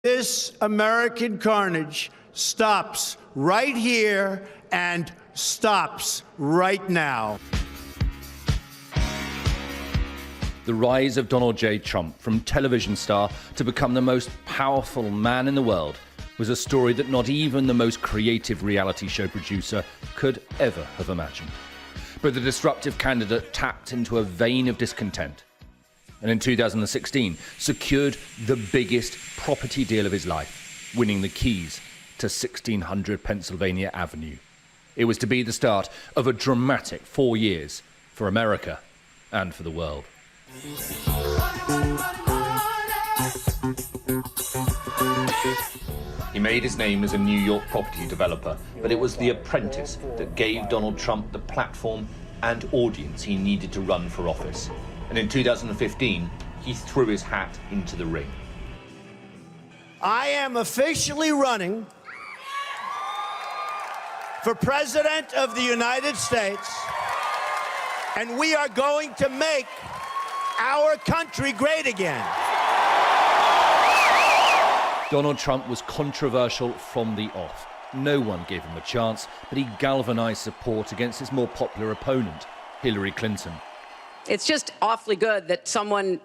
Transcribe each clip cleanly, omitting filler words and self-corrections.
This American carnage stops right here and stops right now. The rise of Donald J. Trump from television star to become the most powerful man in the world was a story that not even the most creative reality show producer could ever have imagined. But the disruptive candidate tapped into a vein of discontent, and in 2016 secured the biggest property deal of his life, winning the keys to 1600 Pennsylvania Avenue. It was to be the start of a dramatic 4 years for America and for the world. He made his name as a New York property developer, but it was The Apprentice that gave Donald Trump the platform and audience he needed to run for office. And in 2015, he threw his hat into the ring. I am officially running for President of the United States, and we are going to make our country great again. Donald Trump was controversial from the off. No one gave him a chance, but he galvanized support against his more popular opponent, Hillary Clinton. It's just awfully good that someone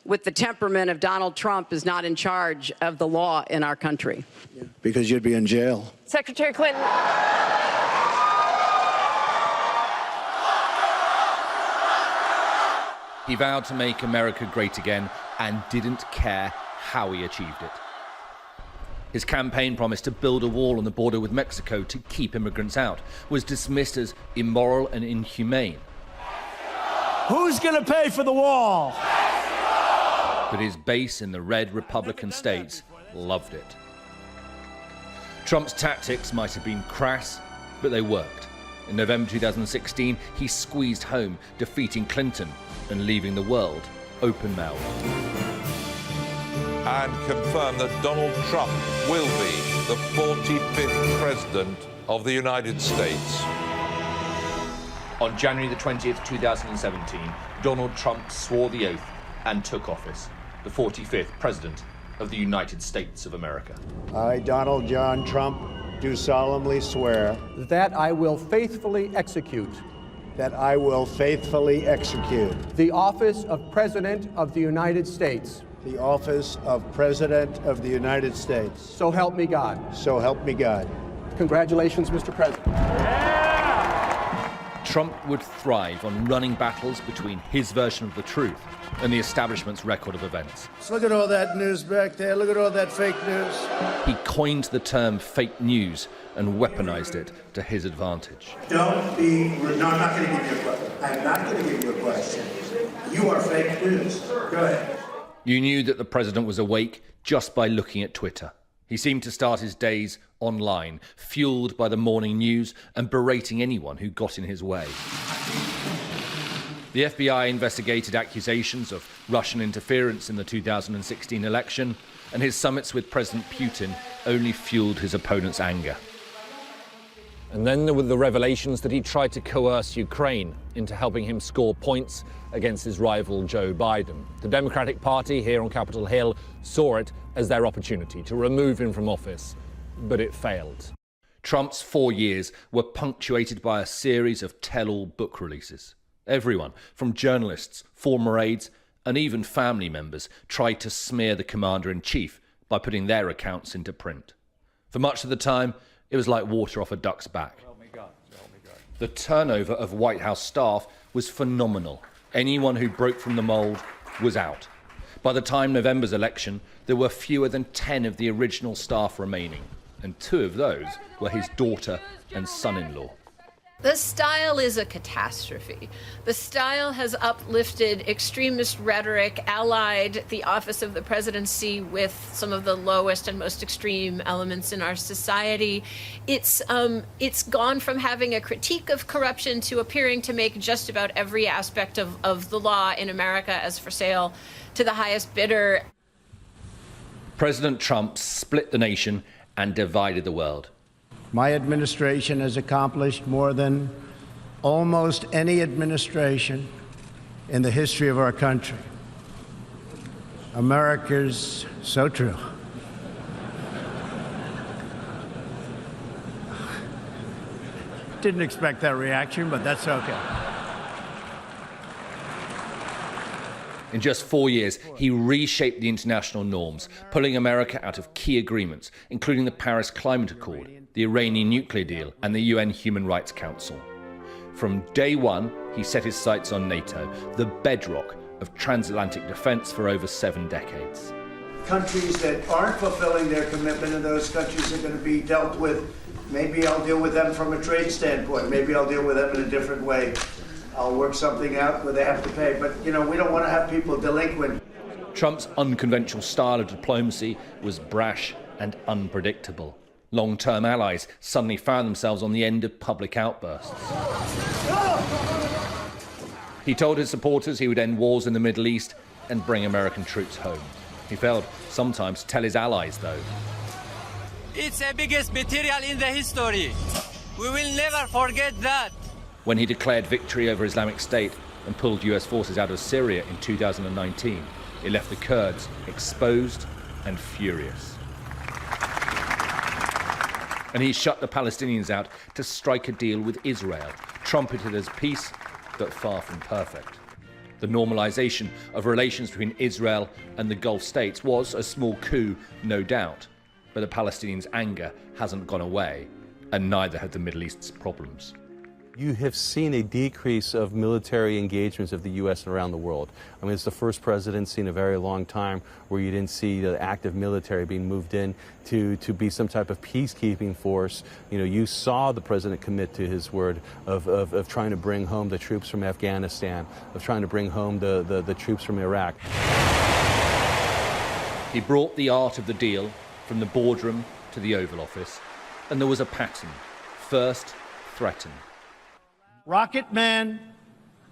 with the temperament of Donald Trump is not in charge of the law in our country. Because you'd be in jail. Secretary Clinton. He vowed to make America great again and didn't care how he achieved it. His campaign promise to build a wall on the border with Mexico to keep immigrants out was dismissed as immoral and inhumane. Who's going to pay for the wall? But his base in the red Republican states loved it. Trump's tactics might have been crass, but they worked. In November 2016, he squeezed home, defeating Clinton and leaving the world open-mouthed. And confirm that Donald Trump will be the 45th President of the United States. On January the 20th, 2017, Donald Trump swore the oath and took office, the 45th President of the United States of America. I, Donald John Trump, do solemnly swear that I will faithfully execute that I will faithfully execute the office of President of the United States. The office of President of the United States. So help me God. So help me God. Congratulations, Mr. President. Trump would thrive on running battles between his version of the truth and the establishment's record of events. So look at all that news back there. Look at all that fake news. He coined the term fake news and weaponized it to his advantage. Don't be... No, I'm not going to give you a question. I'm not going to give you a question. You are fake news. Go ahead. You knew that the president was awake just by looking at Twitter. He seemed to start his days online, fueled by the morning news and berating anyone who got in his way. The FBI investigated accusations of Russian interference in the 2016 election, and his summits with President Putin only fueled his opponent's anger. And then there were the revelations that he tried to coerce Ukraine into helping him score points against his rival Joe Biden. The Democratic Party here on Capitol Hill saw it as their opportunity to remove him from office, but it failed. Trump's 4 years were punctuated by a series of tell-all book releases. Everyone, from journalists, former aides, and even family members, tried to smear the commander-in-chief by putting their accounts into print. For much of the time, it was like water off a duck's back. The turnover of White House staff was phenomenal. Anyone who broke from the mold was out. By the time November's election, there were fewer than 10 of the original staff remaining, and 2 of those were his daughter and son-in-law. The style is a catastrophe. The style has uplifted extremist rhetoric, allied the office of the presidency with some of the lowest and most extreme elements in our society. It's gone from having a critique of corruption to appearing to make just about every aspect of the law in America as for sale to the highest bidder. President Trump split the nation and divided the world. My administration has accomplished more than almost any administration in the history of our country. America's so true. Didn't expect that reaction, but that's okay. In just 4 years, he reshaped the international norms, pulling America out of key agreements, including the Paris Climate Accord, the Iranian nuclear deal, and the UN Human Rights Council. From day one, he set his sights on NATO, the bedrock of transatlantic defense for over 7 decades. Countries that aren't fulfilling their commitment, and those countries are going to be dealt with. Maybe I'll deal with them from a trade standpoint. Maybe I'll deal with them in a different way. I'll work something out where they have to pay. But, we don't want to have people delinquent. Trump's unconventional style of diplomacy was brash and unpredictable. Long-term allies suddenly found themselves on the end of public outbursts. He told his supporters he would end wars in the Middle East and bring American troops home. He failed sometimes to tell his allies, though. It's the biggest betrayal in the history. We will never forget that. When he declared victory over Islamic State and pulled US forces out of Syria in 2019, it left the Kurds exposed and furious. And he shut the Palestinians out to strike a deal with Israel, trumpeted as peace, but far from perfect. The normalization of relations between Israel and the Gulf states was a small coup, no doubt, but the Palestinians' anger hasn't gone away, and neither have the Middle East's problems. You have seen a decrease of military engagements of the U.S. around the world. I mean, it's the first presidency in a very long time where you didn't see the active military being moved in to be some type of peacekeeping force. You saw the president commit to his word of trying to bring home the troops from Afghanistan, of trying to bring home the troops from Iraq. He brought the art of the deal from the boardroom to the Oval Office, and there was a pattern. First, threaten. Rocket Man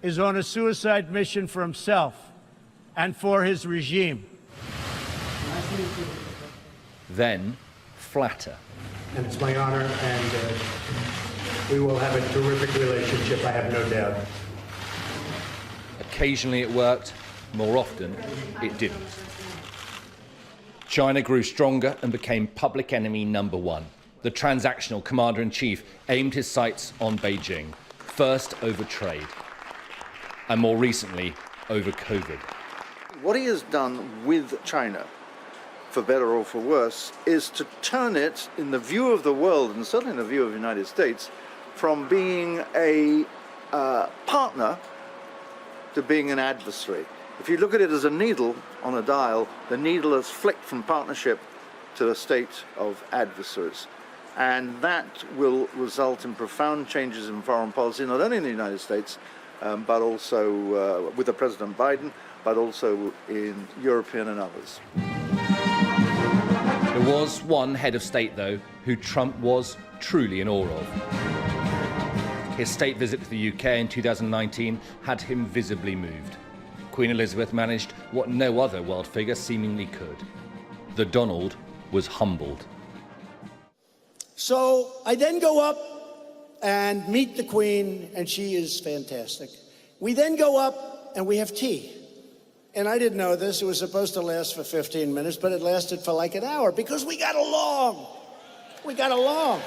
is on a suicide mission for himself and for his regime. Then, flatter. And it's my honor, and we will have a terrific relationship, I have no doubt. Occasionally it worked, more often it didn't. China grew stronger and became public enemy number one. The transactional commander-in-chief aimed his sights on Beijing, first over trade, and more recently over COVID. What he has done with China, for better or for worse, is to turn it, in the view of the world, and certainly in the view of the United States, from being a partner to being an adversary. If you look at it as a needle on a dial, the needle has flicked from partnership to a state of adversaries. And that will result in profound changes in foreign policy, not only in the United States, but also with President Biden, but also in European and others. There was one head of state, though, who Trump was truly in awe of. His state visit to the UK in 2019 had him visibly moved. Queen Elizabeth managed what no other world figure seemingly could. The Donald was humbled. So I then go up and meet the Queen, and she is fantastic. We then go up and we have tea. And I didn't know this. It was supposed to last for 15 minutes, but it lasted for like an hour because we got along. We got along.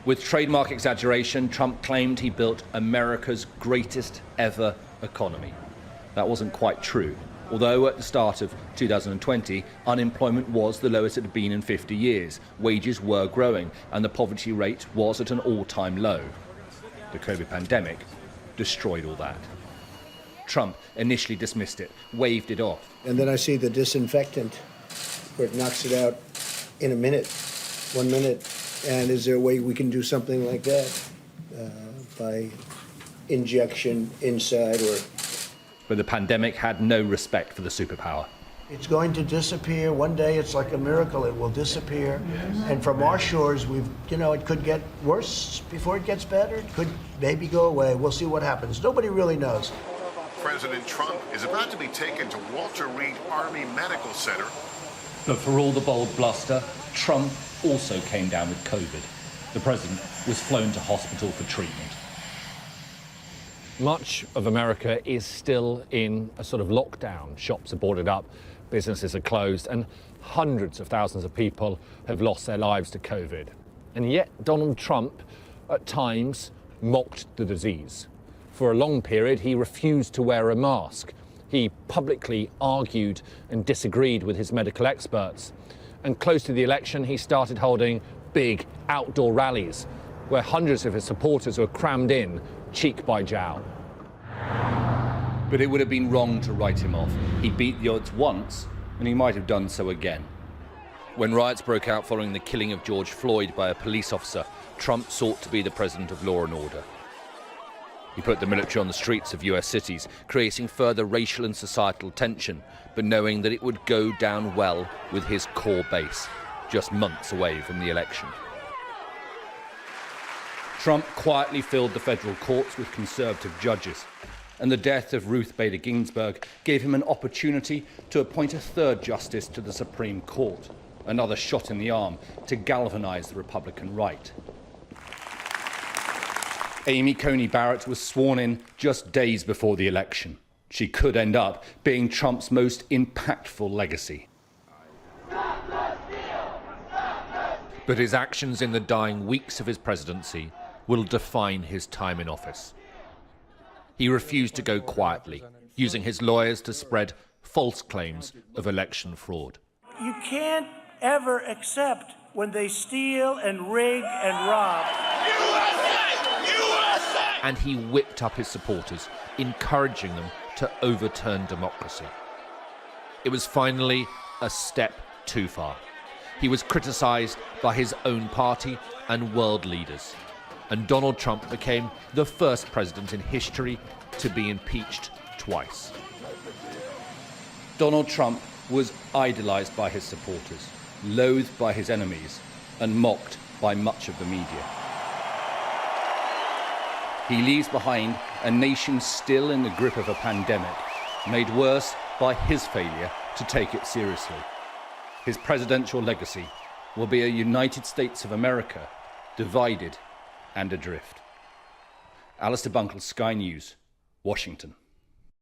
With trademark exaggeration, Trump claimed he built America's greatest ever economy. That wasn't quite true. Although at the start of 2020, unemployment was the lowest it had been in 50 years, wages were growing, and the poverty rate was at an all-time low. The COVID pandemic destroyed all that. Trump initially dismissed it, waved it off. And then I see the disinfectant, where it knocks it out in a minute, 1 minute. And is there a way we can do something like that by injection inside or... But the pandemic had no respect for the superpower. It's going to disappear. One day it's like a miracle. It will disappear. And from our shores, it could get worse before it gets better. It could maybe go away. We'll see what happens. Nobody really knows. President Trump is about to be taken to Walter Reed Army Medical Center. But for all the bold bluster, Trump also came down with COVID. The president was flown to hospital for treatment. Much of America is still in a sort of lockdown. Shops are boarded up, businesses are closed, and hundreds of thousands of people have lost their lives to COVID. And yet Donald Trump, at times, mocked the disease. For a long period, he refused to wear a mask. He publicly argued and disagreed with his medical experts. And close to the election, he started holding big outdoor rallies where hundreds of his supporters were crammed in, cheek by jowl. But it would have been wrong to write him off. He beat the odds once, and he might have done so again. When riots broke out following the killing of George Floyd by a police officer, Trump sought to be the president of law and order. He put the military on the streets of US cities, creating further racial and societal tension, but knowing that it would go down well with his core base, just months away from the election. Trump quietly filled the federal courts with conservative judges, and the death of Ruth Bader Ginsburg gave him an opportunity to appoint a third justice to the Supreme Court, another shot in the arm to galvanize the Republican right. Amy Coney Barrett was sworn in just days before the election. She could end up being Trump's most impactful legacy. But his actions in the dying weeks of his presidency will define his time in office. He refused to go quietly, using his lawyers to spread false claims of election fraud. You can't ever accept when they steal and rig and rob. And he whipped up his supporters, encouraging them to overturn democracy. It was finally a step too far. He was criticized by his own party and world leaders. And Donald Trump became the first president in history to be impeached twice. Donald Trump was idolized by his supporters, loathed by his enemies, and mocked by much of the media. He leaves behind a nation still in the grip of a pandemic, made worse by his failure to take it seriously. His presidential legacy will be a United States of America divided and adrift. Alistair Bunkle, Sky News, Washington.